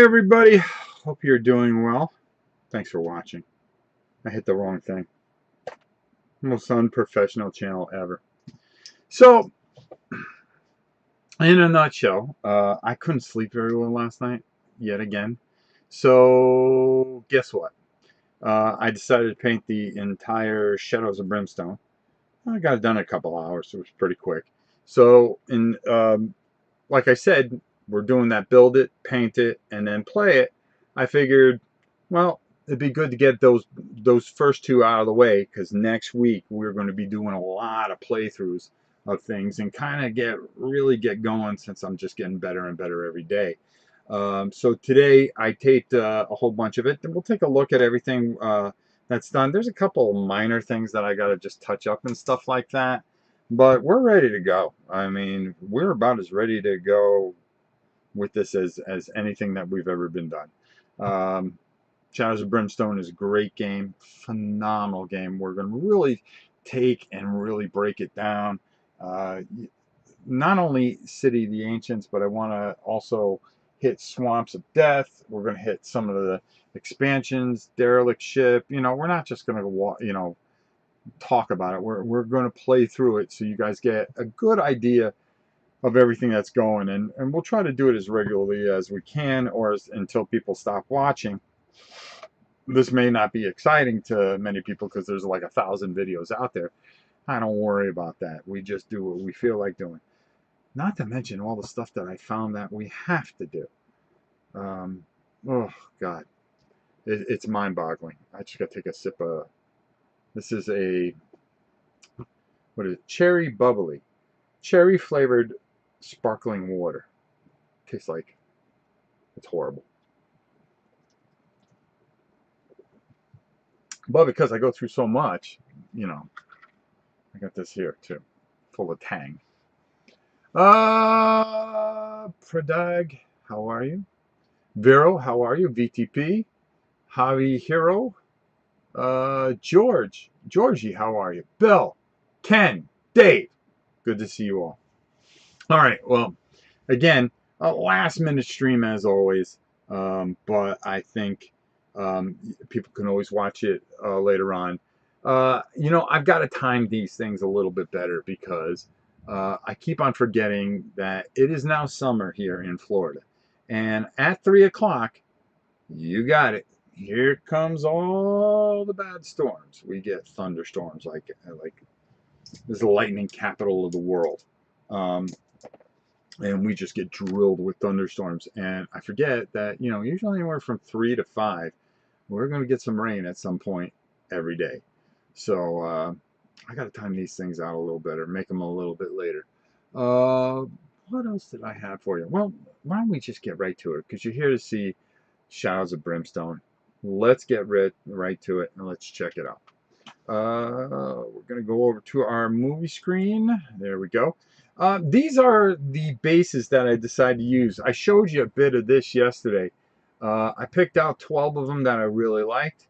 everybody. Hope you're doing well. Thanks for watching. I hit the wrong thing. Most unprofessional channel ever. So, in a nutshell, I couldn't sleep very well last night, yet again. So, guess what? I decided to paint the entire Shadows of Brimstone. I got it done in a couple hours, so it was pretty quick. So, like I said, we're doing that build it, paint it, and then play it. I figured, well, it'd be good to get those first two out of the way, because next week we're going to be doing a lot of playthroughs of things and kind of really get going, since I'm just getting better and better every day. So today I taped a whole bunch of it, and we'll take a look at everything that's done. There's a couple of minor things that I got to just touch up and stuff like that. But we're ready to go. I mean, we're about as ready to go with this as anything that we've ever been done. Shadows of Brimstone is a great game, phenomenal game. We're going to really take and really break it down. Not only City of the Ancients, but I want to also hit Swamps of Death. We're going to hit some of the expansions, Derelict Ship. You know, we're not just going to, talk about it. We're going to play through it so you guys get a good idea of everything that's going, and we'll try to do it as regularly as we can, or until people stop watching. This may not be exciting to many people because there's like 1,000 videos out there. I don't worry about that. We just do what we feel like doing. Not to mention all the stuff that I found that we have to do. Oh God, it's mind-boggling. I just got to take a sip of. This is what is it? Cherry bubbly, cherry flavored sparkling water. Tastes like it's horrible. But because I go through so much, I got this here too, full of tang. Pradag, how are you? Vero, how are you? VTP, Javi Hero, Georgie, how are you? Bill, Ken, Dave, good to see you all. All right, well, again, a last minute stream as always, but I think people can always watch it later on. I've got to time these things a little bit better because I keep on forgetting that it is now summer here in Florida. And at 3 o'clock, you got it. Here comes all the bad storms. We get thunderstorms like this is the lightning capital of the world. And we just get drilled with thunderstorms. And I forget that, usually anywhere from 3 to 5, we're going to get some rain at some point every day. So I got to time these things out a little better, make them a little bit later. What else did I have for you? Well, why don't we just get right to it? Because you're here to see Shadows of Brimstone. Let's get right to it and let's check it out. We're going to go over to our movie screen. There we go. These are the bases that I decided to use. I showed you a bit of this yesterday. I picked out 12 of them that I really liked,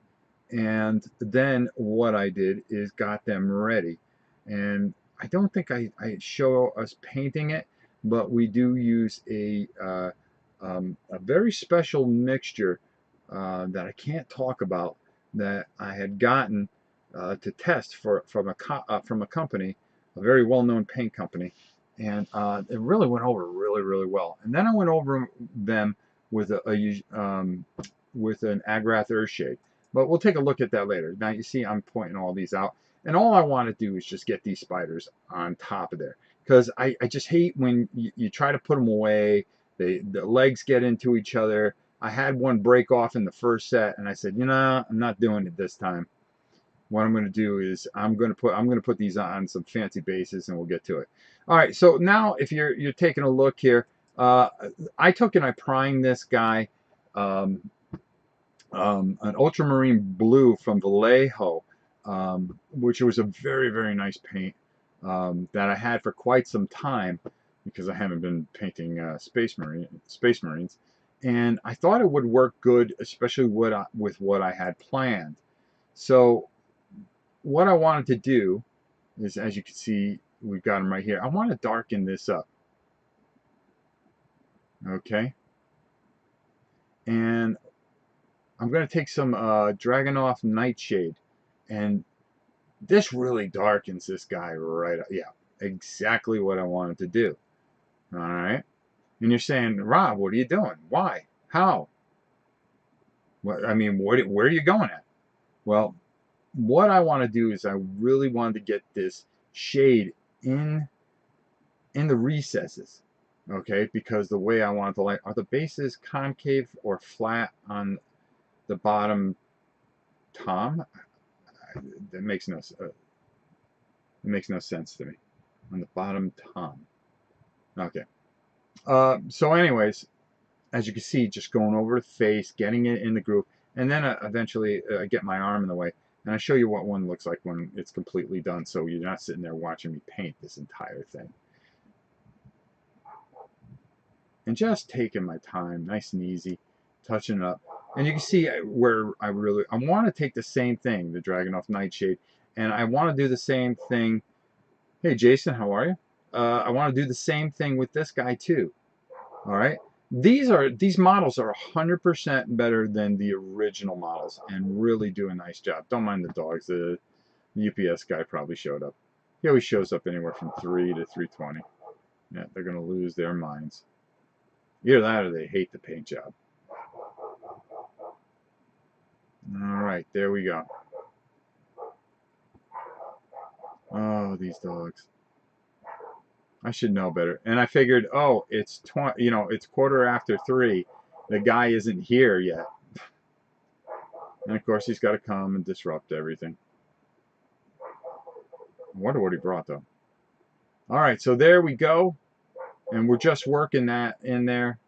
and then what I did is got them ready. And I don't think I show us painting it, but we do use a very special mixture that I can't talk about that I had gotten to test from a company, a very well-known paint company, and it really went over really, really well. And then I went over them with with an Agrath Earthshade, but we'll take a look at that later. Now you see I'm pointing all these out, and all I want to do is just get these spiders on top of there, because I just hate when you try to put them away, the legs get into each other. I had one break off in the first set, and I said, I'm not doing it this time. What I'm going to do is I'm going to put these on some fancy bases, and we'll get to it. All right. So now, if you're taking a look here, I took and I primed this guy, an ultramarine blue from Vallejo, which was a very, very nice paint that I had for quite some time because I haven't been painting Space Marines, and I thought it would work good, especially with what I had planned. So what I wanted to do is, as you can see, we've got them right here. I want to darken this up. Okay. And I'm going to take some Dragonoff Nightshade, and this really darkens this guy right up. Yeah, exactly what I wanted to do. All right. And you're saying, Rob, what are you doing? Why? How? What, I mean, where are you going at? Well, what I want to do is I really wanted to get this shade in the recesses. Okay, because the way I want the light, are the bases concave or flat on the bottom tom? That makes no sense to me. On the bottom tom. Okay. So anyways, as you can see, just going over the face, getting it in the groove, and then eventually I get my arm in the way, and I show you what one looks like when it's completely done, so you're not sitting there watching me paint this entire thing. And just taking my time, nice and easy, touching it up. And you can see where I want to take the same thing, the Dragonoff Nightshade, and I want to do the same thing. Hey Jason, how are you? I want to do the same thing with this guy too. All right. These models are 100% better than the original models and really do a nice job. Don't mind the dogs. The UPS guy probably showed up. He always shows up anywhere from 3 to 3:20. Yeah, they're gonna lose their minds. Either that or they hate the paint job. All right, there we go. Oh, these dogs. I should know better. And I figured, oh, it's it's 3:15. The guy isn't here yet. And of course, he's got to come and disrupt everything. I wonder what he brought though. All right, so there we go. And we're just working that in there.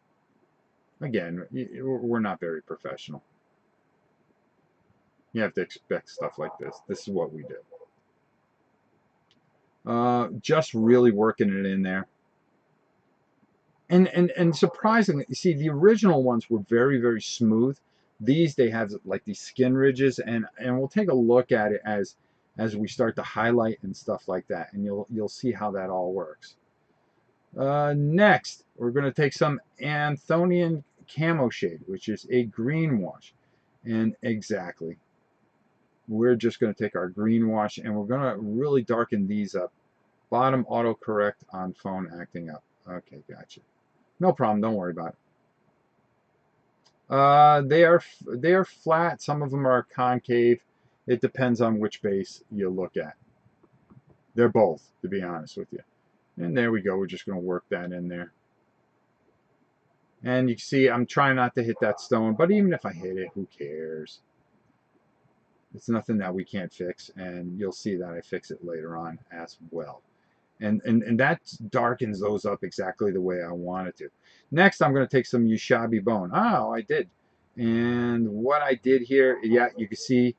Again, we're not very professional. You have to expect stuff like this. This is what we do. Just really working it in there. And surprisingly, you see, the original ones were very, very smooth. These, they have like these skin ridges, and we'll take a look at it as we start to highlight and stuff like that, and you'll see how that all works. Next, we're going to take some Anthonian Camo Shade, which is a green wash. And exactly, we're just going to take our green wash and we're going to really darken these up. Bottom autocorrect on phone acting up. Okay, gotcha. No problem. Don't worry about it. They are flat. Some of them are concave. It depends on which base you look at. They're both, to be honest with you. And there we go. We're just going to work that in there. And you can see I'm trying not to hit that stone, but even if I hit it, who cares? It's nothing that we can't fix, and you'll see that I fix it later on as well. And that darkens those up exactly the way I want it to. Next, I'm going to take some Ushabi bone. Oh, I did. And what I did here, yeah, you can see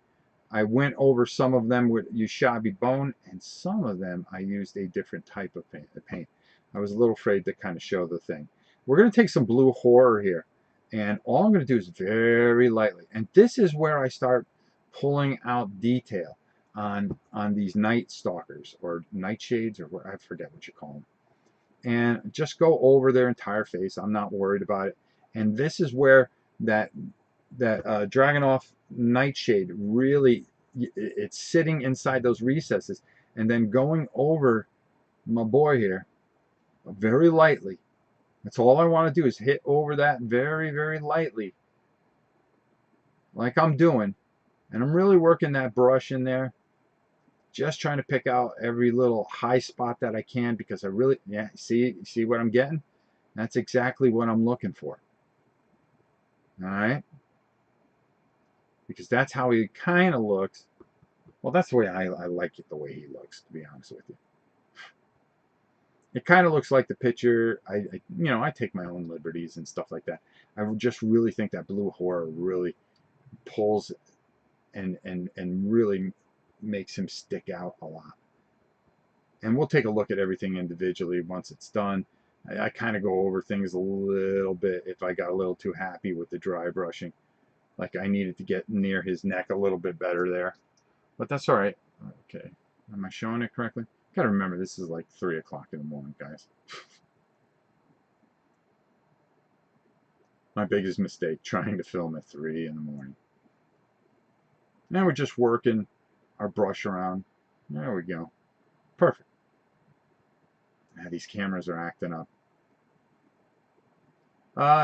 I went over some of them with Ushabi bone, and some of them I used a different type of paint. I was a little afraid to kind of show the thing. We're going to take some blue horror here, and all I'm going to do is very lightly. And this is where I start pulling out detail on these night stalkers or nightshades, or what, I forget what you call them. And just go over their entire face. I'm not worried about it. And this is where that Dragonoff Nightshade really, it's sitting inside those recesses, and then going over my boy here very lightly. That's all I want to do is hit over that very, very lightly, like I'm doing. And I'm really working that brush in there, just trying to pick out every little high spot that I can, because I really, yeah, see what I'm getting? That's exactly what I'm looking for. All right? Because that's how he kind of looks. Well, that's the way I like it, the way he looks, to be honest with you. It kind of looks like the picture. I take my own liberties and stuff like that. I just really think that blue horror really pulls and really makes him stick out a lot. And we'll take a look at everything individually once it's done. I kind of go over things a little bit if I got a little too happy with the dry brushing. Like I needed to get near his neck a little bit better there. But that's all right. Okay. Am I showing it correctly? Gotta remember, this is like 3 o'clock in the morning, guys. My biggest mistake, trying to film at 3 in the morning. Now we're just working our brush around. There we go. Perfect. Now these cameras are acting up.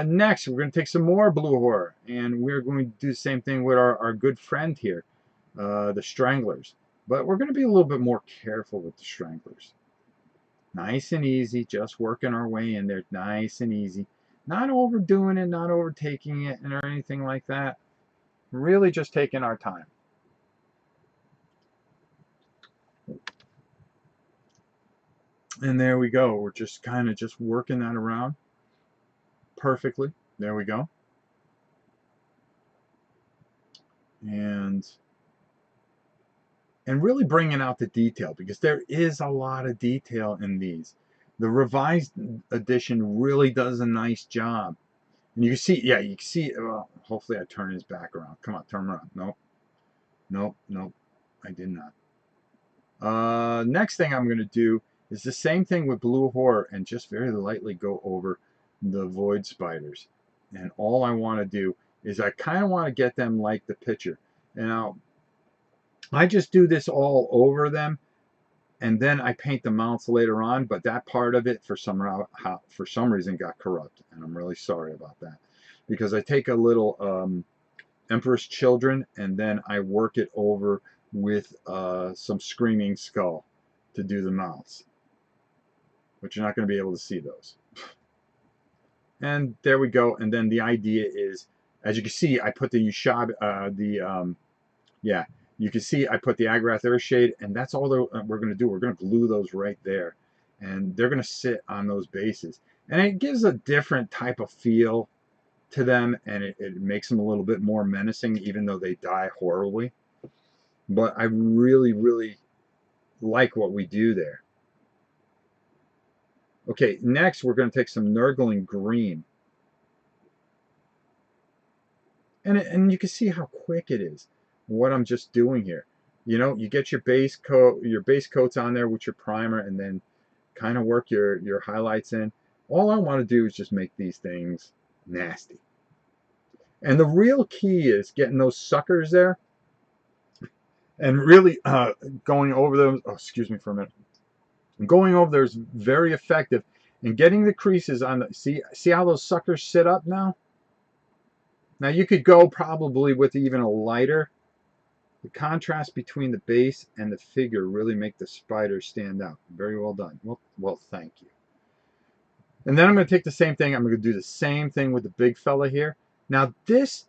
Next, we're going to take some more blue horror, and we're going to do the same thing with our good friend here, the stranglers. But we're going to be a little bit more careful with the stranglers. Nice and easy, just working our way in there, nice and easy. Not overdoing it, not overtaking it, or anything like that. Really just taking our time. And there we go. We're just kind of just working that around perfectly. There we go. And really bringing out the detail, because there is a lot of detail in these. The revised edition really does a nice job. And you can see, yeah, you can see, well, hopefully I turn his back around. Come on, turn around. Nope, nope, nope, I did not. Next thing I'm going to do is the same thing with blue horror, and just very lightly go over the void spiders. And all I want to do is I kind of want to get them like the picture. And I just do this all over them, and then I paint the mounts later on. But that part of it, for some reason, got corrupt, and I'm really sorry about that, because I take a little Emperor's Children, and then I work it over with some Screaming Skull to do the mouths, but you're not going to be able to see those. And there we go. And then the idea is, as you can see, I put the Ushab, yeah, you can see I put the Agrath Earthshade, and that's all we're going to do. We're going to glue those right there, and they're going to sit on those bases. And it gives a different type of feel to them, and it makes them a little bit more menacing, even though they die horribly. But I really, really like what we do there. Okay, next we're going to take some Nurgling Green. And you can see how quick it is, what I'm just doing here. You know, you get your base coats on there with your primer, and then kind of work your highlights in. All I want to do is just make these things nasty. And the real key is getting those suckers there and really going over them. Oh, excuse me for a minute. Going over there is very effective, and getting the creases on the, see how those suckers sit up now? Now you could go probably with even a lighter. The contrast between the base and the figure really make the spider stand out. Very well done. Well, thank you. And then I'm going to take the same thing. I'm going to do the same thing with the big fella here. Now this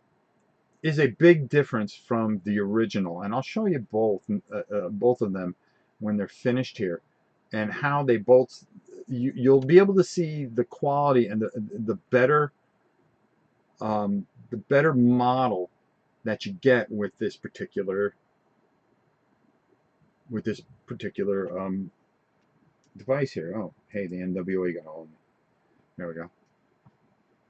is a big difference from the original, and I'll show you both of them when they're finished here, and how they both. You'll be able to see the quality and the better model that you get with this particular device here. Oh, hey, the NWA got hold of me. There we go.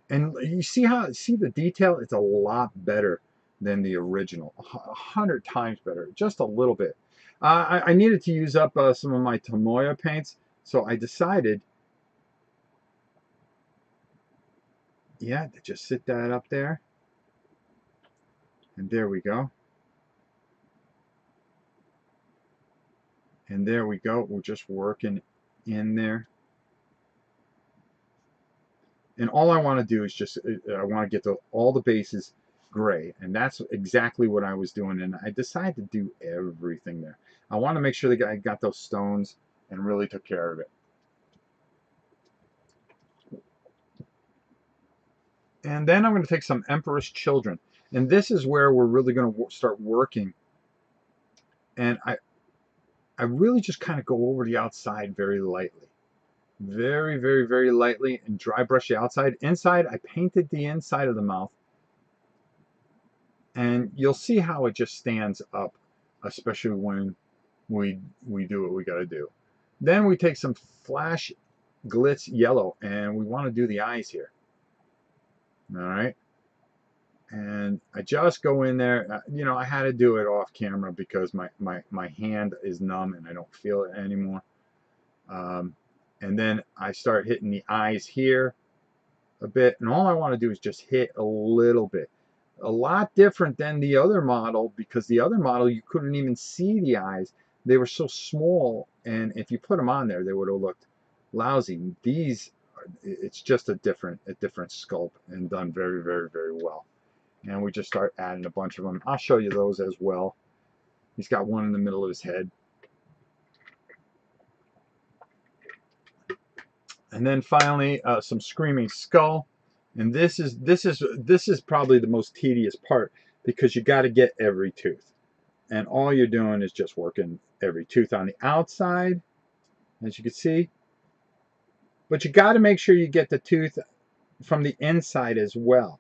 And you see the detail? It's a lot better than the original. 100 times better, just a little bit. I needed to use up some of my Tomoya paints, so I decided, yeah, to just sit that up there. And there we go. And there we go. We're just working in there. And all I want to do is just, I want to get all the bases gray. And that's exactly what I was doing. And I decided to do everything there. I want to make sure the guy got those stones and really took care of it. And then I'm going to take some Emperor's Children. And this is where we're really going to start working. And I really just kind of go over the outside very lightly. Very, very, very lightly, and dry brush the outside. Inside, I painted the inside of the mouth. And you'll see how it just stands up, especially when we do what we got to do. Then we take some Flash Glitz Yellow, and we want to do the eyes here. All right. And I just go in there. You know, I had to do it off camera because my hand is numb and I don't feel it anymore. And then I start hitting the eyes here. a bit, and all I want to do is just hit a little bit. A lot different than the other model, because the other model you couldn't even see the eyes. They were so small, and if you put them on there, they would have looked lousy. These, it's just a different sculpt and done very, very, very well. And we just start adding a bunch of them. I'll show you those as well. He's got one in the middle of his head. And then finally, some screaming skull. And this is probably the most tedious part, because you got to get every tooth. And all you're doing is just working every tooth on the outside, as you can see. But you got to make sure you get the tooth from the inside as well.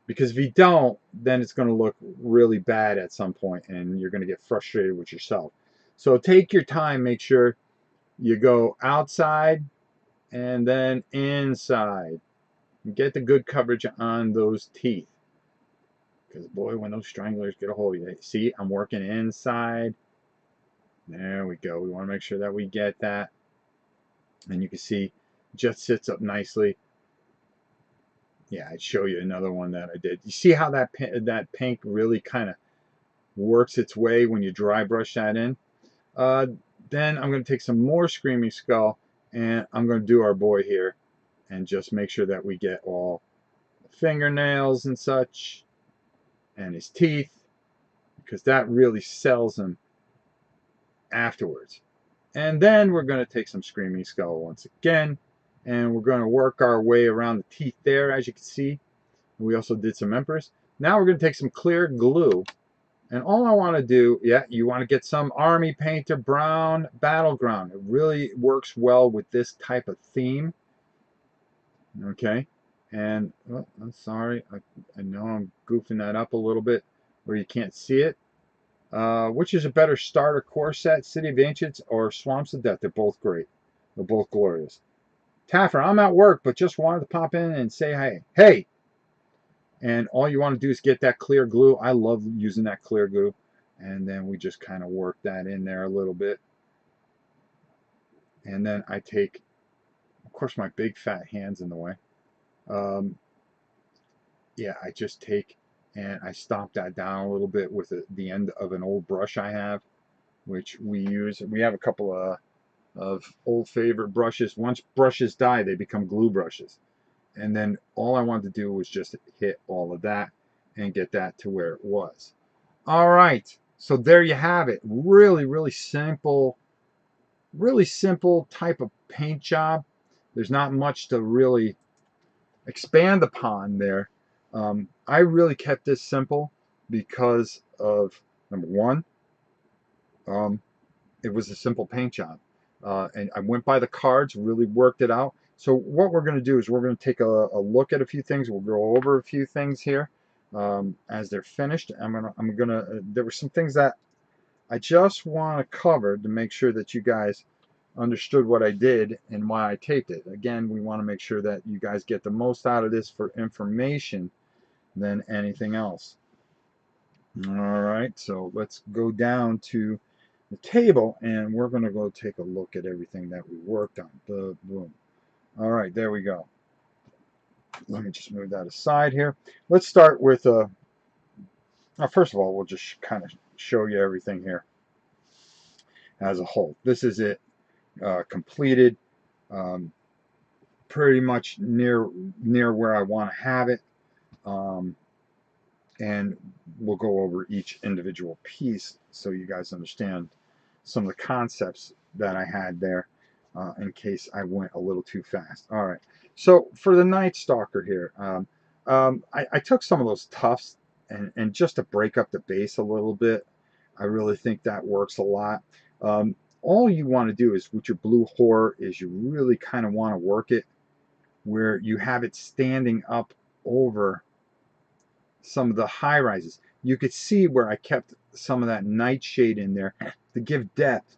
Because if you don't, then it's going to look really bad at some point, and you're going to get frustrated with yourself. So take your time, make sure you go outside and then inside. Get the good coverage on those teeth. Because boy, when those stranglers get a hold of you, see, I'm working inside. There we go. We want to make sure that we get that. And you can see, just sits up nicely. Yeah, I'd show you another one that I did. You see how that pink really kind of works its way when you dry brush that in? Then I'm going to take some more Screaming Skull, and I'm going to do our boy here and just make sure that we get all the fingernails and such and his teeth, because that really sells him afterwards. And then we're going to take some Screaming Skull once again, and we're going to work our way around the teeth there, as you can see. We also did some Empress. Now we're going to take some clear glue, and all I want to do, yeah, you want to get some Army Painter Brown Battleground. It really works well with this type of theme. Okay, and oh, I'm sorry, I know I'm goofing that up a little bit where you can't see it. Which is a better starter core set, City of Ancients or Swamps of Death? They're both great. They're both glorious. Taffer, I'm at work, but just wanted to pop in and say hey. Hey! And all you want to do is get that clear glue. I love using that clear glue. And then we just kind of work that in there a little bit. And then I take, of course, my big fat hand's in the way. Yeah, I just take and I stomp that down a little bit with the end of an old brush I have, which we use. We have a couple of old favorite brushes. Once brushes die, they become glue brushes. And then all I wanted to do was just hit all of that and get that to where it was. All right, so there you have it. Really, really simple type of paint job. There's not much to really expand upon there. I really kept this simple because of, number one, it was a simple paint job. And I went by the cards, really worked it out. So what we're going to do is we're going to take a look at a few things. We'll go over a few things here as they're finished. There were some things that I just want to cover to make sure that you guys understood what I did and why I taped it. Again, we want to make sure that you guys get the most out of this for information than anything else. All right, so let's go down to the table and we're going to go take a look at everything that we worked on. Boom. All right, there we go. Let me just move that aside here. Let's start with, first of all, we'll just kind of show you everything here as a whole. This is it, completed, pretty much near where I want to have it. And we'll go over each individual piece so you guys understand some of the concepts that I had there in case I went a little too fast. All right, so for the Night Stalker here, I took some of those tufts and just to break up the base a little bit. I really think that works a lot. All you want to do is with your blue horror is you really kind of want to work it where you have it standing up over some of the high rises. You could see where I kept some of that nightshade in there to give depth.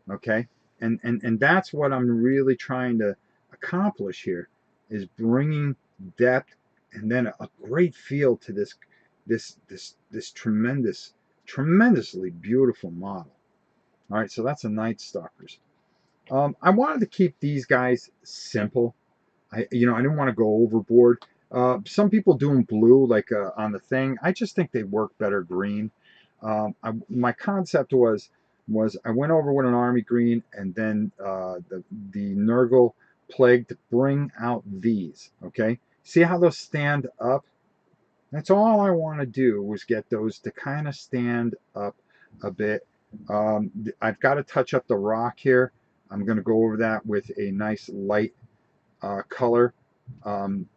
Okay, and that's what I'm really trying to accomplish here, is bringing depth and then a great feel to this tremendously beautiful model. All right, so that's a Night Stalkers. I wanted to keep these guys simple. I didn't want to go overboard. Some people do them blue, like on the thing. I just think they work better green. My concept was I went over with an army green, and then the Nurgle plague to bring out these. Okay, see how those stand up? That's all I want to do was get those to kind of stand up a bit. I've got to touch up the rock here. I'm going to go over that with a nice light color, um,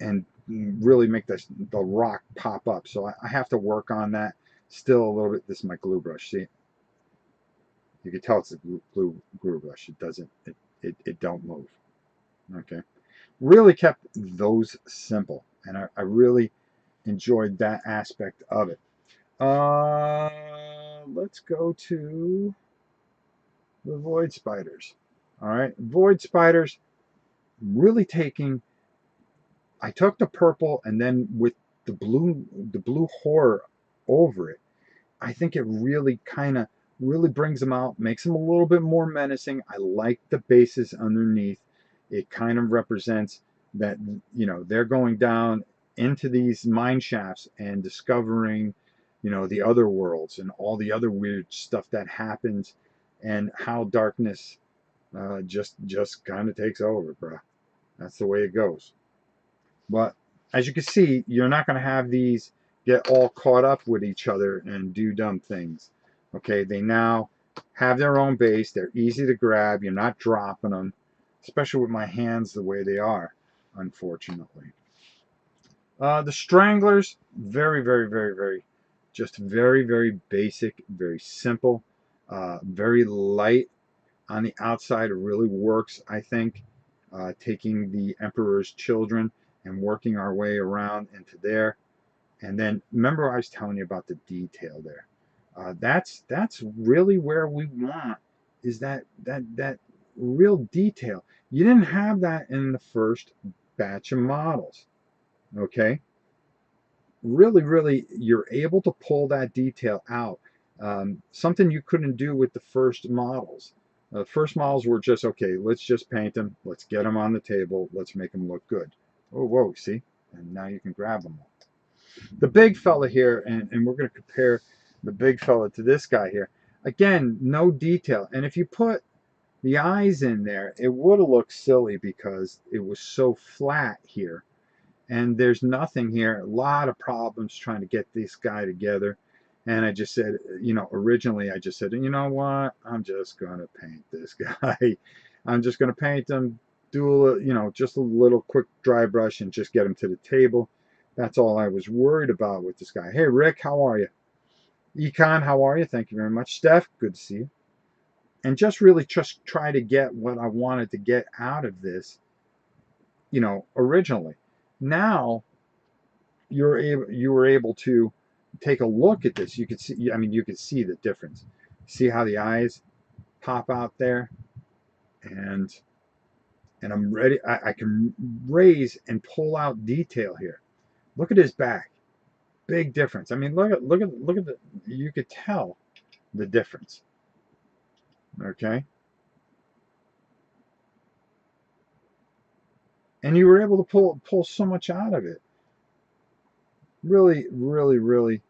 and really make the rock pop up. So I have to work on that still a little bit. This is my glue brush. See, you can tell it's a glue brush. It doesn't, it don't move. Okay. Really kept those simple. And I really enjoyed that aspect of it. Let's go to the void spiders. All right. Void spiders really taking, I took the purple and then with the blue horror over it, I think it really kind of really brings them out, makes them a little bit more menacing. I like the bases underneath. It kind of represents that, they're going down into these mine shafts and discovering, the other worlds and all the other weird stuff that happens, and how darkness just kind of takes over, bro. That's the way it goes. But as you can see, you're not going to have these get all caught up with each other and do dumb things. Okay, they now have their own base. They're easy to grab. You're not dropping them, especially with my hands the way they are, unfortunately. The stranglers, very, very, very, very, just very, very basic, very simple, very light on the outside. It really works, I think, taking the Emperor's children and working our way around into there. And then remember I was telling you about the detail there. That's really where we want, is that real detail. You didn't have that in the first batch of models. Okay, really, really, you're able to pull that detail out. Something you couldn't do with the first models. The first models were just, okay, let's just paint them. Let's get them on the table. Let's make them look good. Oh, whoa, see? And now you can grab them all. The big fella here, and we're going to compare the big fella to this guy here. Again, no detail. And if you put the eyes in there, it would have looked silly because it was so flat here, and there's nothing here. A lot of problems trying to get this guy together. And I just said, originally I just said, you know what? I'm just going to paint this guy. I'm just going to paint him, do just a little quick dry brush and just get him to the table. That's all I was worried about with this guy. Hey, Rick, how are you? Econ, how are you? Thank you very much. Steph, good to see you. And just really just try to get what I wanted to get out of this, originally. Now, you were able to take a look at this. You could see, you could see the difference. See how the eyes pop out there, and I'm ready. I can raise and pull out detail here. Look at his back. Big difference. I mean, look at the. You could tell the difference. Okay, and you were able to pull so much out of it. Really, really, really.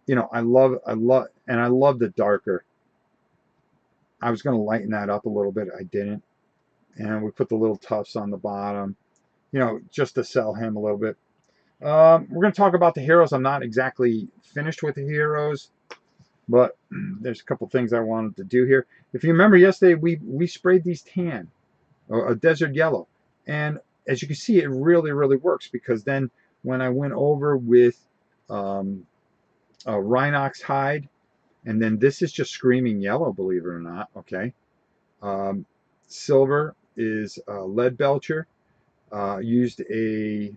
I love the darker. I was going to lighten that up a little bit. I didn't. And we put the little tufts on the bottom, just to sell him a little bit. We're going to talk about the heroes. I'm not exactly finished with the heroes, but there's a couple things I wanted to do here. If you remember yesterday, we sprayed these tan, or a desert yellow. And as you can see, it really, really works, because then when I went over with a Rhinox hide, and then this is just screaming yellow, believe it or not, okay? Um, Silver is lead belcher. Used a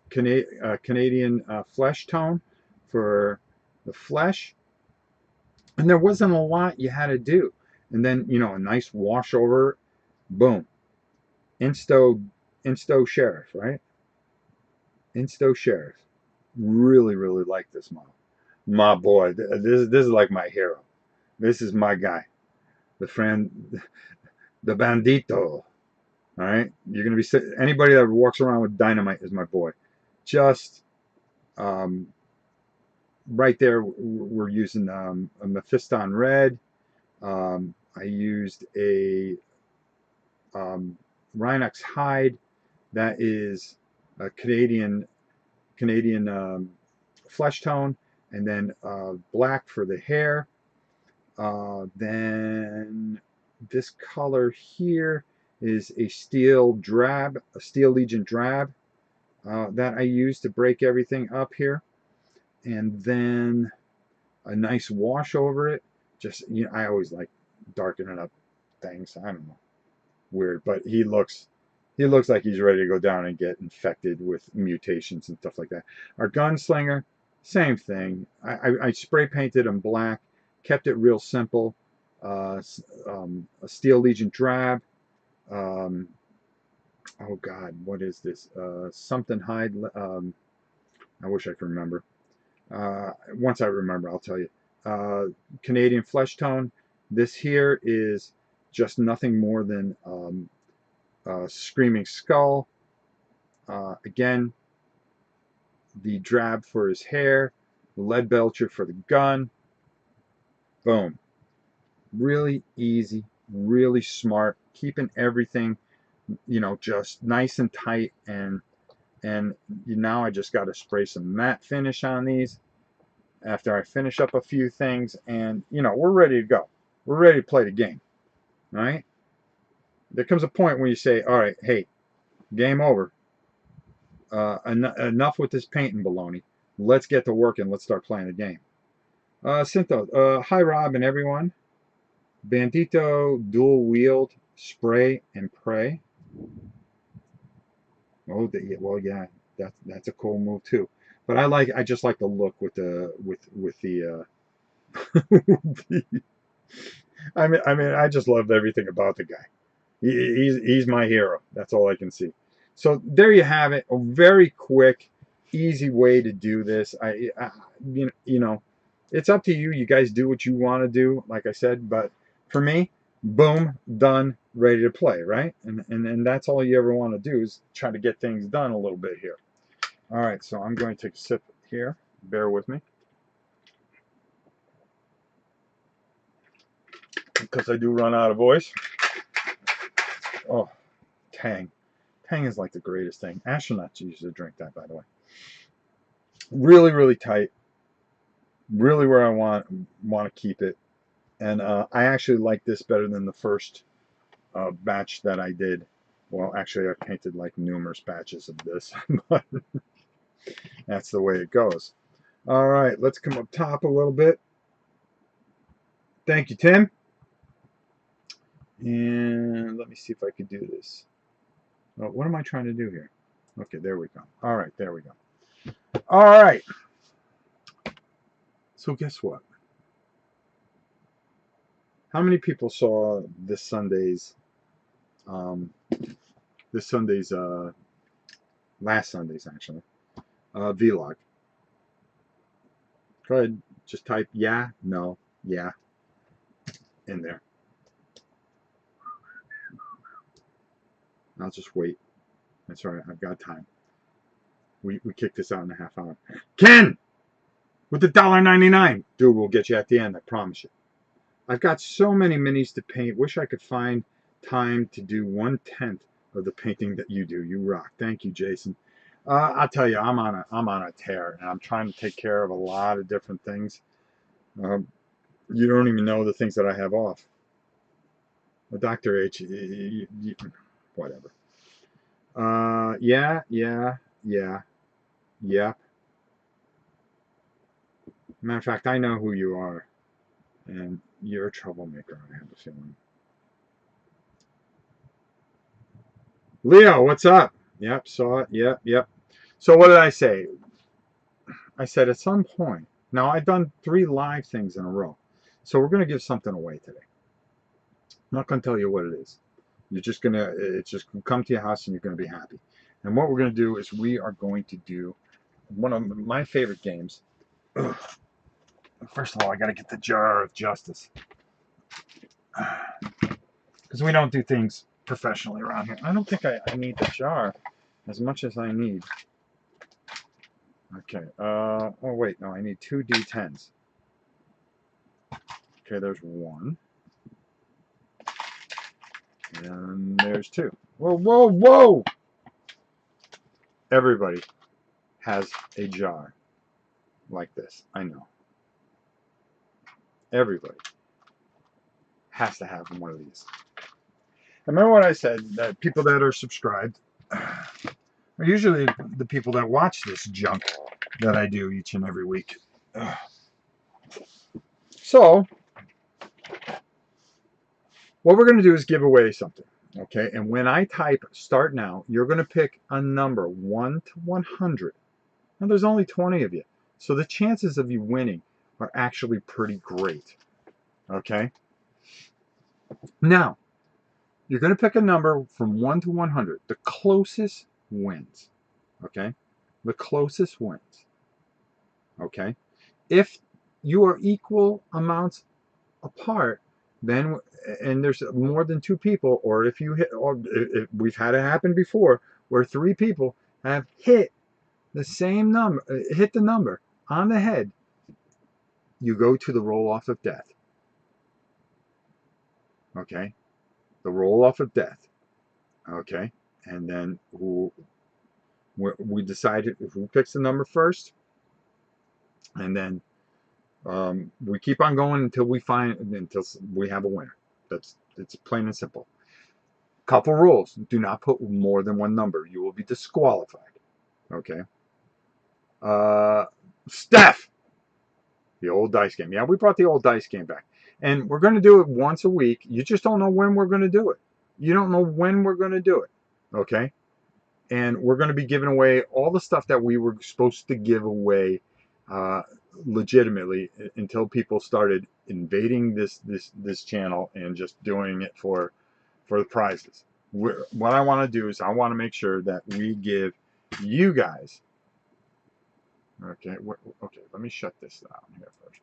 Canadian flesh tone for the flesh, and there wasn't a lot you had to do. And then a nice wash over, boom, Insto Sheriff, right? Insto Sheriff. Really, really like this model. My boy, this is like my hero. This is my guy, the friend, the bandito. All right, you're gonna be anybody that walks around with dynamite is my boy. Just um, right there, we're using a Mephiston red. I used a Rhinox hide that is a Canadian flesh tone, and then black for the hair. Then this color here is a Steel Legion drab that I use to break everything up here, and then a nice wash over it. Just I always like darkening up things. I don't know, weird, but he looks like he's ready to go down and get infected with mutations and stuff like that. Our gunslinger, same thing. I spray painted him black, kept it real simple. A Steel Legion drab. Um, oh God, what is this? Something hide. I wish I could remember. Once I remember, I'll tell you. Canadian flesh tone. This here is just nothing more than Screaming Skull. Again, the drab for his hair, the lead belcher for the gun. Boom. Really easy, really smart, keeping everything, just nice and tight. And now I just got to spray some matte finish on these after I finish up a few things, and we're ready to go. We're ready to play the game. All right. There comes a point where you say, all right, hey, game over. Enough with this painting baloney. Let's get to work and let's start playing the game. Cinto, hi Rob and everyone. Bandito dual wield spray and pray. Oh, well, yeah, that's a cool move too. But I just like the look with the. I just loved everything about the guy. He's my hero. That's all I can see. So there you have it. A very quick, easy way to do this. It's up to you. You guys do what you want to do, like I said. But for me, boom, done, ready to play, right? And that's all you ever want to do is try to get things done a little bit here. All right, so I'm going to take a sip here. Bear with me, because I do run out of voice. Oh, Tang. Tang is like the greatest thing. Astronauts used to drink that, by the way. Really, really tight. Really where I want to keep it. And I actually like this better than the first batch that I did. Well, actually, I painted like numerous batches of this, but that's the way it goes. All right, let's come up top a little bit. Thank you, Tim. And let me see if I could do this. Oh, what am I trying to do here? Okay, there we go. All right, there we go. All right. So guess what? How many people saw this Sunday's last Sunday's actually vlog? Go ahead, just type yeah, no, yeah in there. I'll just wait. That's all right. I've got time. We kicked this out in a half hour. Ken, with the $1.99, dude, we'll get you at the end. I promise you. I've got so many minis to paint. Wish I could find time to do 1/10 of the painting that you do. You rock. Thank you, Jason. I'll tell you, I'm on a tear, and I'm trying to take care of a lot of different things. You don't even know the things that I have off. Dr. H, whatever. Yeah. Matter of fact, I know who you are, and you're a troublemaker. I have a feeling. Leo, what's up? Yep, saw it. Yep. So what did I say? I said at some point. Now I've done 3 live things in a row, so we're gonna give something away today. I'm not gonna tell you what it is. It's just gonna come to your house and you're gonna be happy. And what we're gonna do is we are going to do one of my favorite games. Ugh. First of all, I gotta get the jar of justice, because we don't do things professionally around here. I don't think I need the jar as much as I need. Okay. Oh wait, no, I need 2 D10s. Okay, there's 1. And there's 2. Whoa, whoa, whoa! Everybody has a jar like this. I know. Everybody has to have one of these. Remember what I said, that people that are subscribed are usually the people that watch this junk that I do each and every week. So, what we're going to do is give away something. Okay, and when I type start now, you're going to pick a number 1 to 100. Now, there's only 20 of you. So the chances of you winning are actually pretty great. Okay? Now, you're going to pick a number from 1 to 100. The closest wins. Okay? The closest wins. Okay? If you are equal amounts apart, then, and there's more than 2 people, or if you hit, or if we've had it happen before, where 3 people have hit the same number, hit the number on the head, you go to the roll off of death. Okay? The roll off of death. Okay? And then we decided who picks the number first, and then we keep on going until we have a winner. It's plain and simple. Couple rules: do not put more than 1 number. You will be disqualified. Okay. Steph, the old dice game. Yeah, we brought the old dice game back, and we're going to do it once a week. You just don't know when we're going to do it. You don't know when we're going to do it. Okay. And we're going to be giving away all the stuff that we were supposed to give away legitimately until people started invading this channel and just doing it for the prizes. What I want to do is I want to make sure that we give you guys. Okay, let me shut this down here first.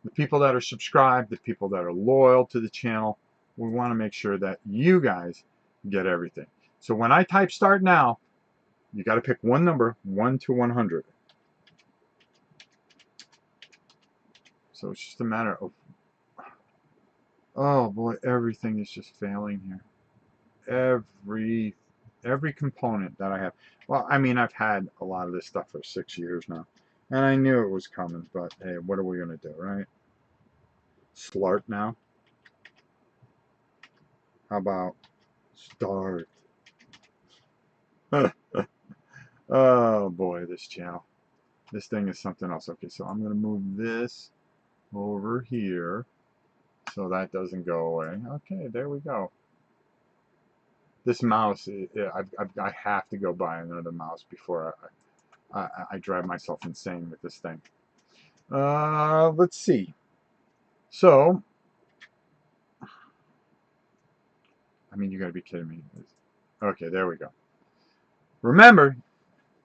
The people that are subscribed, the people that are loyal to the channel, we want to make sure that you guys get everything. So when I type start now, you got to pick one number, 1 to 100. So it's just a matter of, oh boy, everything is just failing here. Every component that I have. Well, I mean, I've had a lot of this stuff for 6 years now, and I knew it was coming, but hey, what are we going to do, right? Slart now. How about start? Oh boy, this channel. This thing is something else. Okay, so I'm going to move this over here so that doesn't go away. Okay, there we go. This mouse, I have to go buy another mouse before I drive myself insane with this thing. Let's see. So, I mean, you got to be kidding me. Okay, there we go. Remember,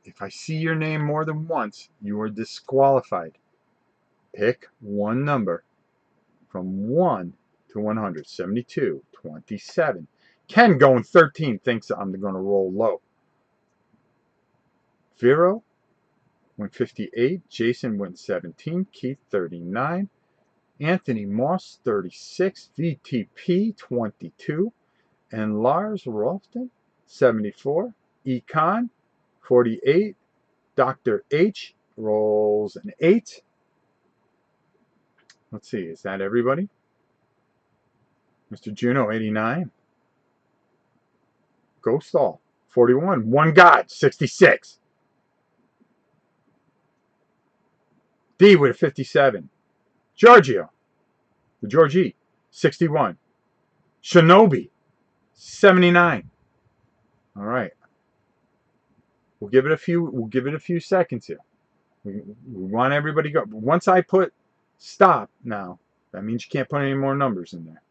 if I see your name more than once, you are disqualified. Pick one number from 1 to 100. 72, 27. Ken going 13 thinks I'm going to roll low. Vero went 58. Jason went 17. Keith 39. Anthony Moss 36. VTP 22. And Lars Rolfton 74. Econ 48. Dr. H rolls an 8. Let's see, is that everybody? Mr. Juno 89. Ghostall 41. One God 66. D with a 57. Giorgio, the Georgie, 61. Shinobi, 79. All right. We'll give it a few seconds here. We want everybody to go. Once I put stop now, that means you can't put any more numbers in there.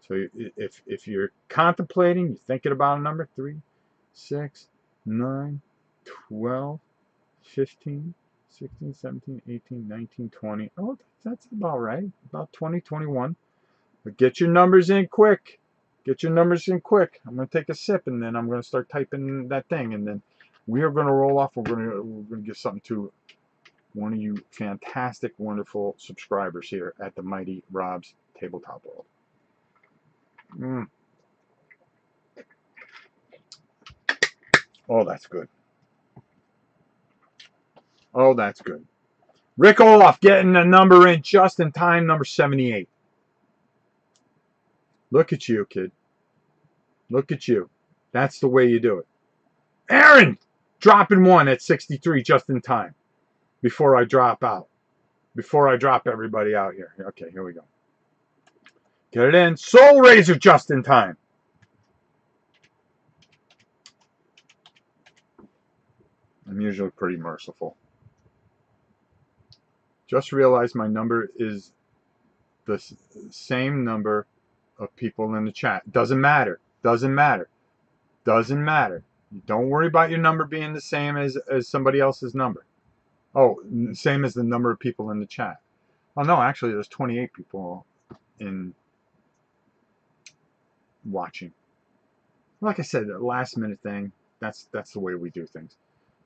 So if you're contemplating, you're thinking about a number, 3, 6, 9, 12, 15, 16, 17, 18, 19, 20. Oh, that's about right. About 20, 21. But get your numbers in quick. Get your numbers in quick. I'm going to take a sip, and then I'm going to start typing that thing, and then we are going to roll off. We're going to give something to one of you fantastic, wonderful subscribers here at the Mighty Rob's Tabletop World. Oh, that's good. Oh, that's good. Rick Olaf getting the number in just in time, number 78. Look at you, kid. Look at you. That's the way you do it. Aaron dropping one at 63 just in time before I drop out. Before I drop everybody out here. Okay, here we go. Get it in. Soul Razor just in time. I'm usually pretty merciful. Just realized my number is the same number of people in the chat. Doesn't matter. Doesn't matter. Doesn't matter. Don't worry about your number being the same as somebody else's number. Oh, same as the number of people in the chat. Oh, no, actually, there's 28 people in watching. Like I said, the last minute thing, that's the way we do things.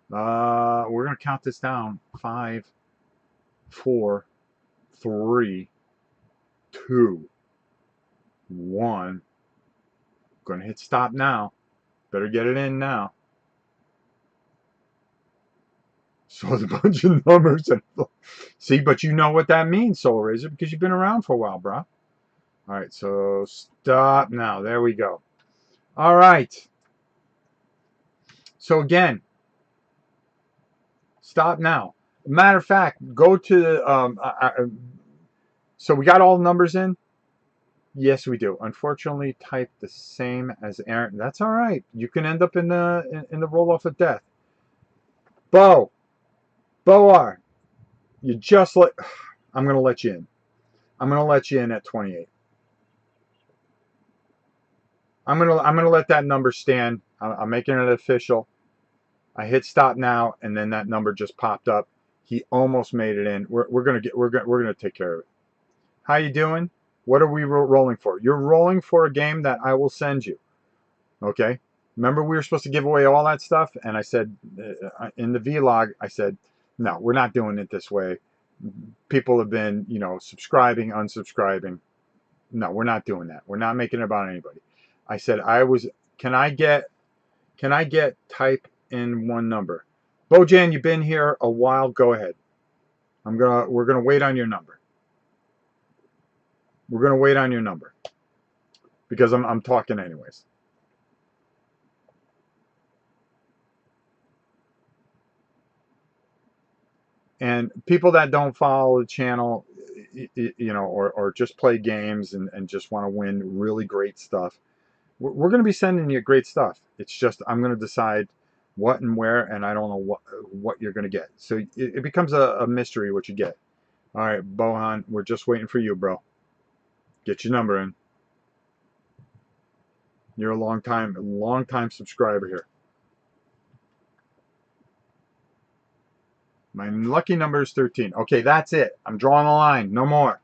We're going to count this down. 5, 4, 3, 2, 1. Going to hit stop now. Better get it in now. So there's a bunch of numbers. See, but you know what that means, Soul Razor, because you've been around for a while, bro. All right, so stop now. There we go. All right. So again, stop now. Matter of fact, go to so we got all the numbers in? Yes, we do. Unfortunately, type the same as Aaron. That's all right. You can end up in the roll-off of death. Bo R, you just let... I'm going to let you in. I'm going to let you in at 28. I'm gonna let that number stand. I'm making it official. I hit stop now, and then that number just popped up. He almost made it in. We're gonna take care of it. How you doing? What are we rolling for? You're rolling for a game that I will send you. Okay. Remember we were supposed to give away all that stuff, and I said in the vlog, I said, no, we're not doing it this way. People have been, subscribing, unsubscribing. No, we're not doing that. We're not making it about anybody. I said can I get type in one number? Bojan, you've been here a while. Go ahead. We're gonna wait on your number. We're gonna wait on your number because I'm talking anyways. And people that don't follow the channel, or just play games and just want to win really great stuff, we're going to be sending you great stuff. It's just I'm going to decide what and where, and I don't know what you're going to get. So it becomes a mystery what you get. All right, Bohan, we're just waiting for you, bro. Get your number in. You're a long time subscriber here. My lucky number is 13. Okay, that's it. I'm drawing a line. No more.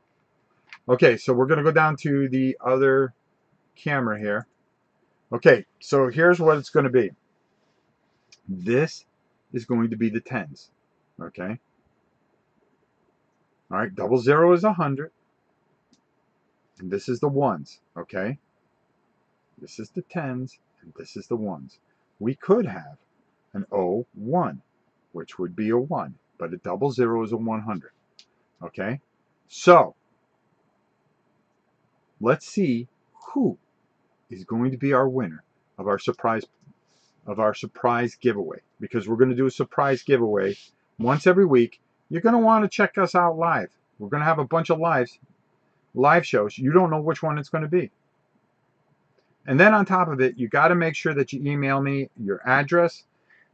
Okay, so we're going to go down to the other camera here. Okay, so here's what it's going to be. This is going to be the tens. Okay. All right, 00 is 100. And this is the ones. Okay. This is the tens, and this is the ones. We could have an 01, which would be a 1, but a 00 is a 100. Okay. So let's see who is going to be our winner of our surprise giveaway, because we're going to do a surprise giveaway once every week. You're going to want to check us out live. We're going to have a bunch of live shows. You don't know which one it's going to be. And then on top of it, you got to make sure that you email me your address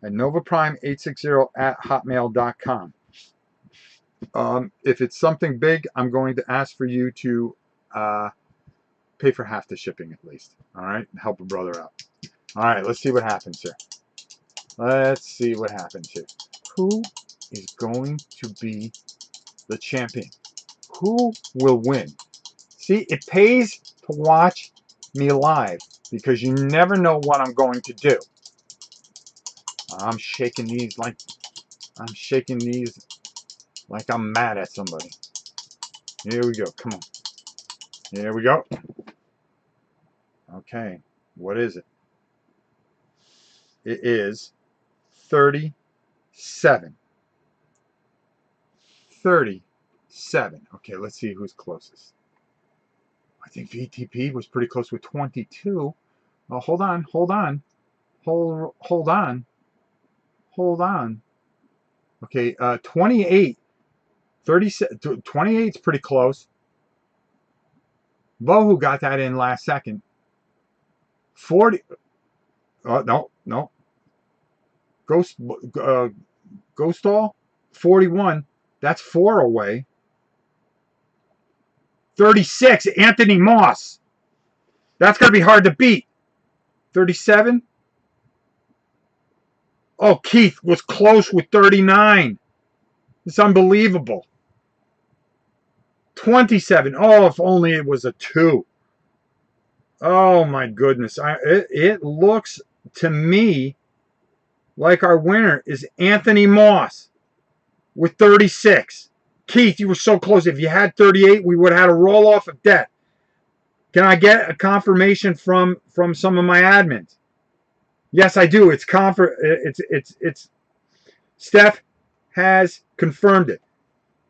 at novaprime860@hotmail.com. If it's something big, I'm going to ask for you to pay for half the shipping at least. All right? Help a brother out. All right, let's see what happens here. Let's see what happens here. Who is going to be the champion? Who will win? See, it pays to watch me live because you never know what I'm going to do. I'm shaking these like I'm mad at somebody. Here we go. Come on. Here we go. Okay. What is it? It is 37. 37. Okay, let's see who's closest. I think VTP was pretty close with 22. Oh, hold on. Hold on. Hold on. Hold on. Okay, 28. 28 is pretty close. Bohu got that in last second. 40. Oh, no, no. Ghost, Ghostall, 41. That's 4 away. 36, Anthony Moss. That's going to be hard to beat. 37. Oh, Keith was close with 39. It's unbelievable. 27. Oh, if only it was a 2. Oh, my goodness. It looks to me like our winner is Anthony Moss with 36. Keith, you were so close. If you had 38, we would have had a roll off of death. Can I get a confirmation from some of my admins? Yes, I do. It's Steph has confirmed it.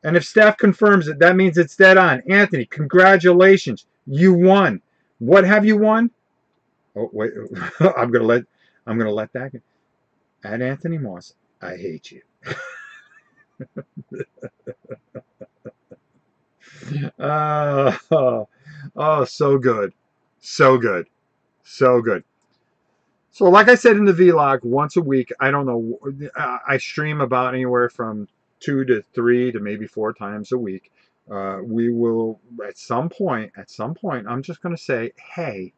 And if Steph confirms it, that means it's dead on. Anthony, congratulations. You won. What have you won? Oh, wait. I'm gonna let that go. At Anthony Moss, I hate you. Oh, so good. So good. So good. So, like I said in the vlog, once a week, I don't know, I stream about anywhere from 2 to 3 to maybe 4 times a week. We will, at some point, I'm just going to say, hey,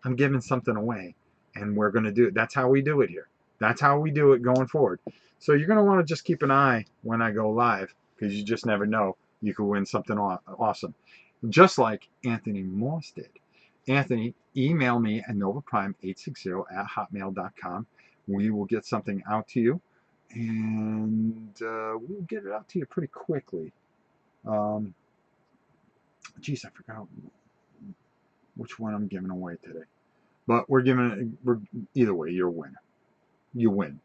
I'm giving something away, and we're going to do it. That's how we do it here. That's how we do it going forward. So you're going to want to just keep an eye when I go live, because you just never know. You could win something awesome. Just like Anthony Moss did. Anthony, email me at novaprime860@hotmail.com. We will get something out to you, and we'll get it out to you pretty quickly. Geez, I forgot which one I'm giving away today. But we're either way, you're a winner. You win.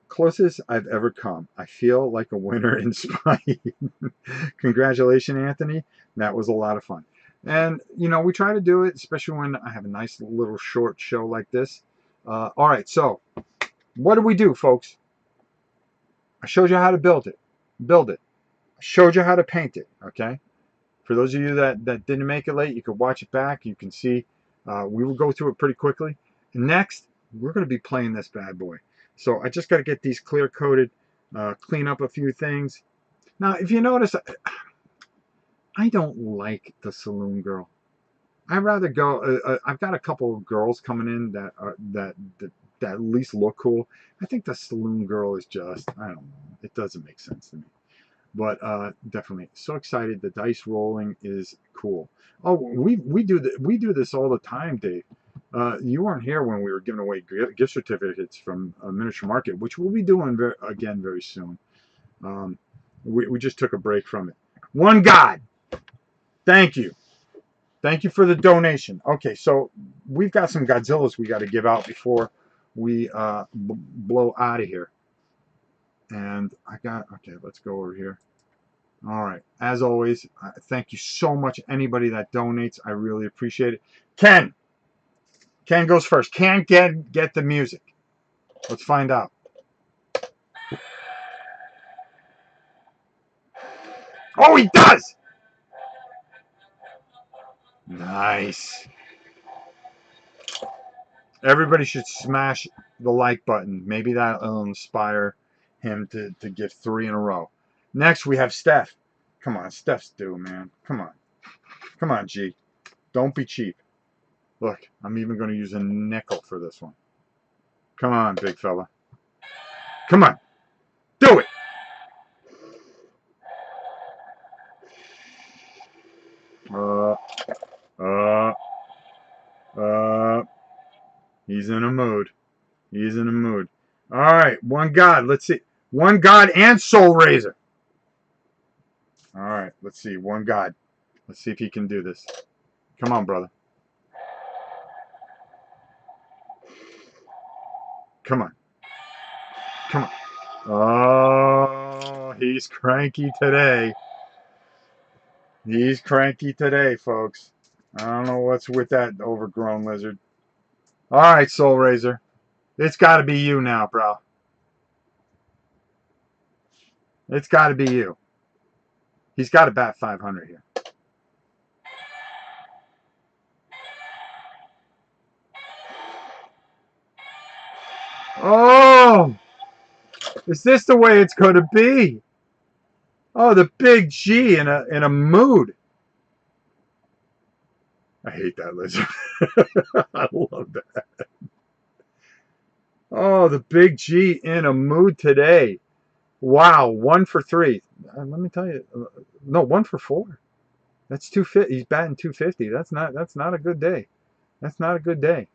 Closest I've ever come. I feel like a winner in spite. Congratulations, Anthony. That was a lot of fun. And, we try to do it, especially when I have a nice little short show like this. All right, so what do we do, folks? I showed you how to build it. I showed you how to paint it, okay? For those of you that didn't make it late, you can watch it back. You can see we will go through it pretty quickly. Next, we're going to be playing this bad boy. So I just got to get these clear coated, clean up a few things. Now, if you notice, I don't like the saloon girl. I'd rather go. I've got a couple of girls coming in that at least look cool. I think the saloon girl is just, I don't know. It doesn't make sense to me. But definitely so excited. The dice rolling is cool. Oh, we do this all the time, Dave. You weren't here when we were giving away gift certificates from a miniature market, which we'll be doing again very soon. We just took a break from it. One God, thank you. Thank you for the donation. Okay, so we've got some Godzillas we got to give out before we blow out of here. And okay, let's go over here. All right. As always, thank you so much, anybody that donates. I really appreciate it. Ken goes first. Ken, get the music. Let's find out. Oh, he does! Nice. Everybody should smash the like button. Maybe that'll inspire him to give 3 in a row. Next, we have Steph. Come on, Steph's due, man. Come on. Come on, G. Don't be cheap. Look, I'm even going to use a nickel for this one. Come on, big fella. Come on. Do it. Uh, uh, He's in a mood. He's in a mood. All right, one God. Let's see. One God and Soul Razor. All right, let's see. One God. Let's see if he can do this. Come on, brother. Come on. Come on. Oh, he's cranky today. He's cranky today, folks. I don't know what's with that overgrown lizard. All right, Soul Razor. It's got to be you now, bro. It's got to be you. He's got to bat 500 here. Oh, is this the way it's going to be? Oh, the big G in a mood. I hate that lizard. I love that. Oh, the big G in a mood today. Wow, 1 for 3. Let me tell you, no, 1 for 4. That's 250. He's batting 250. That's not a good day. That's not a good day.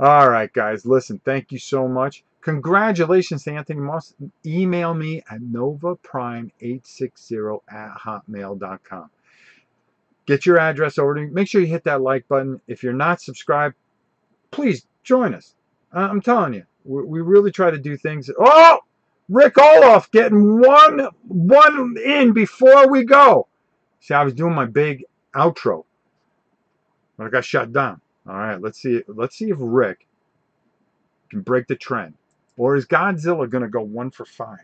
All right, guys, listen, thank you so much. Congratulations to Anthony Moss. Email me at novaprime860@hotmail.com. Get your address over to me. Make sure you hit that like button. If you're not subscribed, please join us. I'm telling you, we really try to do things. Oh, Rick Olaf getting one in before we go. See, I was doing my big outro, but I got shut down. All right, let's see if Rick can break the trend, or is Godzilla gonna go 1 for 5?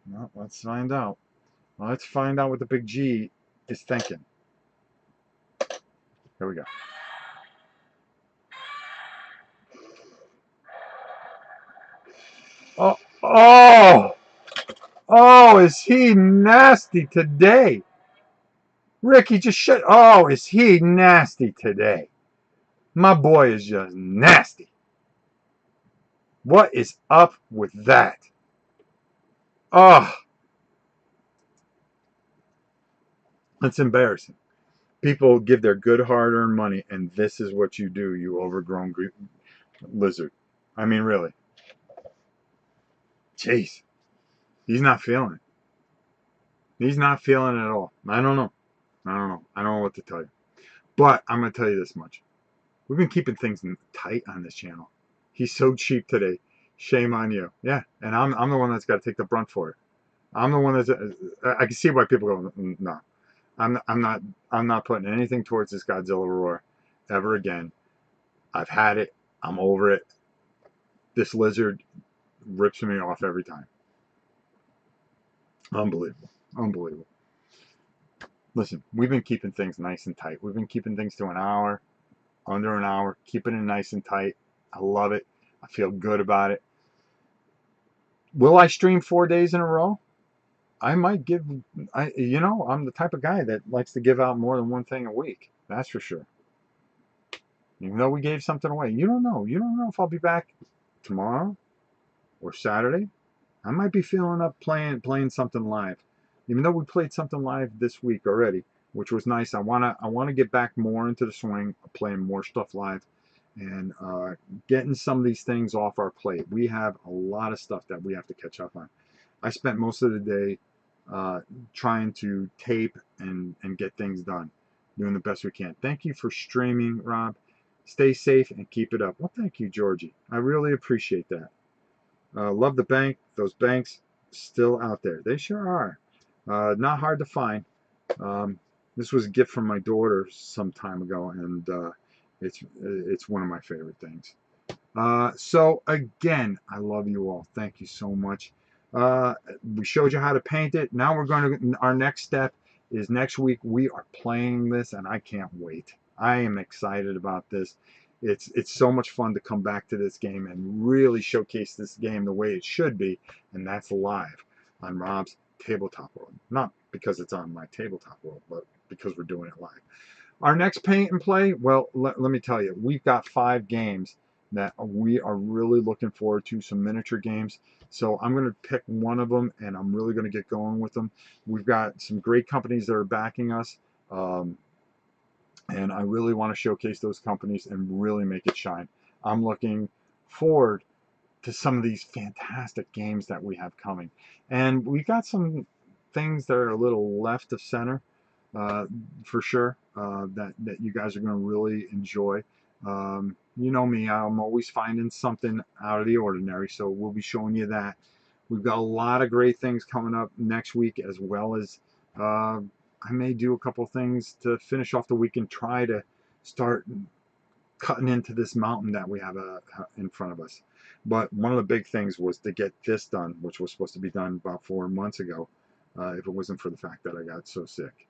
Well, let's find out. Let's find out what the big G is thinking. Here we go. Oh, oh, oh, is he nasty today? Ricky just shut. Oh, is he nasty today? My boy is just nasty. What is up with that? Oh, it's embarrassing. People give their good hard-earned money, and this is what you do, you overgrown lizard. I mean, really. Jeez. He's not feeling it. He's not feeling it at all. I don't know. I don't know. I don't know what to tell you. But I'm going to tell you this much. We've been keeping things tight on this channel. He's so cheap today. Shame on you. Yeah, and I'm the one that's got to take the brunt for it. I'm the one that's. I can see why people go, no. I'm not putting anything towards this Godzilla roar ever again. I've had it. I'm over it. This lizard rips me off every time. Unbelievable. Unbelievable. Listen, we've been keeping things nice and tight. We've been keeping things to an hour, under an hour, keeping it nice and tight. I love it. I feel good about it. Will I stream 4 days in a row? I might give, I'm the type of guy that likes to give out more than one thing a week. That's for sure. Even though we gave something away. You don't know. You don't know if I'll be back tomorrow or Saturday. I might be feeling up playing something live. Even though we played something live this week already, which was nice. I wanna get back more into the swing of playing more stuff live and getting some of these things off our plate. We have a lot of stuff that we have to catch up on. I spent most of the day trying to tape and get things done, doing the best we can. Thank you for streaming, Rob. Stay safe and keep it up. Well, thank you, Georgie. I really appreciate that. Love the bank. Those banks still out there. They sure are. Not hard to find. This was a gift from my daughter some time ago, and it's one of my favorite things. So again, I love you all. Thank you so much. We showed you how to paint it. Now we're going to, our next step is next week we are playing this, and I can't wait. I am excited about this. It's so much fun to come back to this game and really showcase this game the way it should be, and that's live on Rob's Tabletop World. Not because it's on my Tabletop World, but because we're doing it live. Our next paint and play, well, let me tell you, we've got 5 games that we are really looking forward to, some miniature games. So I'm going to pick one of them, and I'm really going to get going with them. We've got some great companies that are backing us, and I really want to showcase those companies and really make it shine. I'm looking forward to some of these fantastic games that we have coming. And we got some things that are a little left of center, uh, for sure, that you guys are going to really enjoy. You know me, I'm always finding something out of the ordinary, so we'll be showing you that. We've got a lot of great things coming up next week, as well as I may do a couple things to finish off the week and try to start cutting into this mountain that we have in front of us. But one of the big things was to get this done, which was supposed to be done about 4 months ago, if it wasn't for the fact that I got so sick.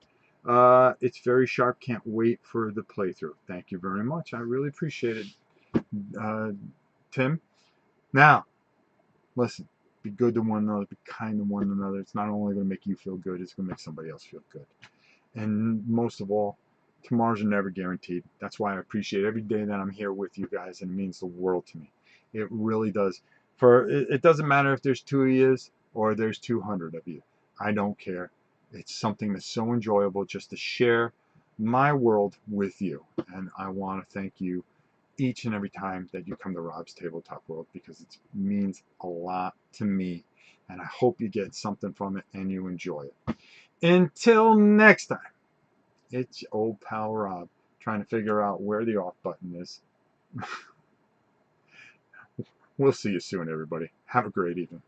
It's very sharp. Can't wait for the playthrough. Thank you very much. I really appreciate it, uh, Tim. Now, listen, be good to one another, be kind to one another. It's not only going to make you feel good, it's going to make somebody else feel good. And most of all, tomorrows are never guaranteed. That's why I appreciate every day that I'm here with you guys, and it means the world to me. It really does. It doesn't matter if there's 2 of you or there's 200 of you. I don't care. It's something that's so enjoyable just to share my world with you. And I want to thank you each and every time that you come to Rob's Tabletop World, because it means a lot to me. And I hope you get something from it and you enjoy it. Until next time. It's old pal Rob trying to figure out where the off button is. We'll see you soon, everybody. Have a great evening.